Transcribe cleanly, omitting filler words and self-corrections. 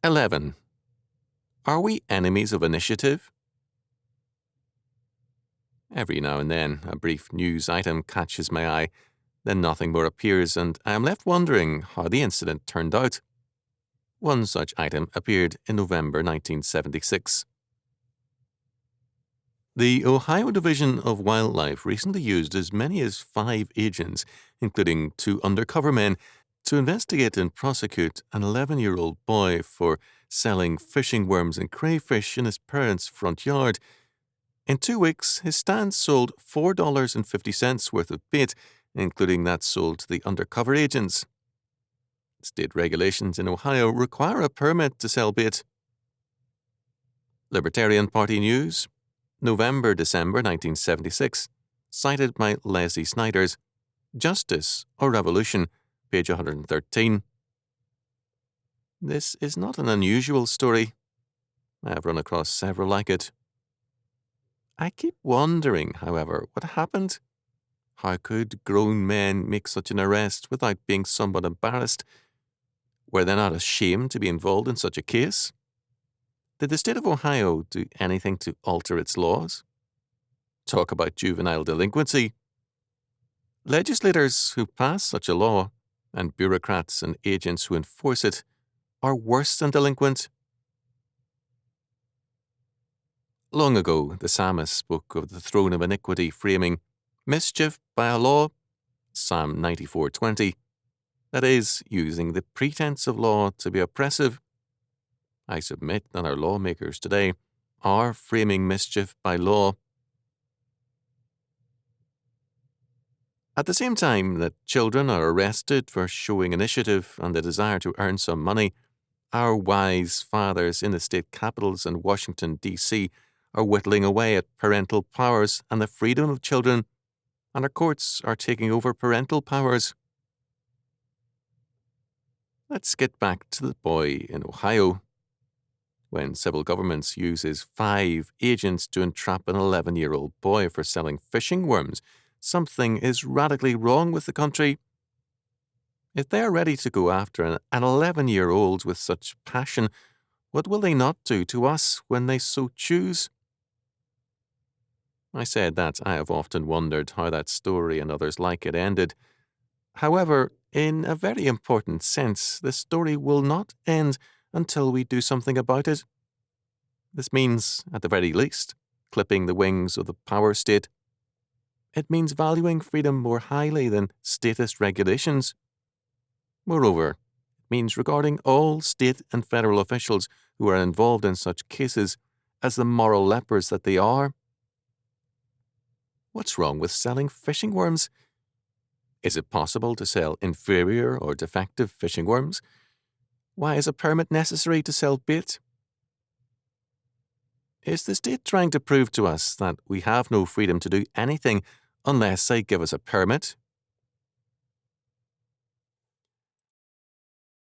11. Are we enemies of initiative? Every now and then, a brief news item catches my eye, then nothing more appears, and I am left wondering how the incident turned out. One such item appeared in November 1976. The Ohio Division of Wildlife recently used as many as 5 agents, including 2 undercover men, to investigate and prosecute an 11-year-old boy for selling fishing worms and crayfish in his parents' front yard. In 2 weeks, his stand sold $4.50 worth of bait, including that sold to the undercover agents. State regulations in Ohio require a permit to sell bait. Libertarian Party News, November-December 1976, cited by Leslie Snyder's Justice or Revolution, page 113. This is not an unusual story. I have run across several like it. I keep wondering, however, what happened. How could grown men make such an arrest without being somewhat embarrassed? Were they not ashamed to be involved in such a case? Did the state of Ohio do anything to alter its laws? Talk about juvenile delinquency. Legislators who pass such a law, and bureaucrats and agents who enforce it, are worse than delinquent. Long ago, the psalmist spoke of the throne of iniquity framing mischief by a law, Psalm 94:20, that is, using the pretense of law to be oppressive. I submit that our lawmakers today are framing mischief by law. At the same time that children are arrested for showing initiative and the desire to earn some money, our wise fathers in the state capitals and Washington, D.C. are whittling away at parental powers and the freedom of children, and our courts are taking over parental powers. Let's get back to the boy in Ohio. When civil governments uses 5 agents to entrap an 11-year-old boy for selling fishing worms, something is radically wrong with the country. If they are ready to go after an 11-year-old with such passion, what will they not do to us when they so choose? I said that I have often wondered how that story and others like it ended. However, in a very important sense, the story will not end until we do something about it. This means, at the very least, clipping the wings of the power state. It means valuing freedom more highly than statist regulations. Moreover, it means regarding all state and federal officials who are involved in such cases as the moral lepers that they are. What's wrong with selling fishing worms? Is it possible to sell inferior or defective fishing worms? Why is a permit necessary to sell bait? Is the state trying to prove to us that we have no freedom to do anything unless they give us a permit?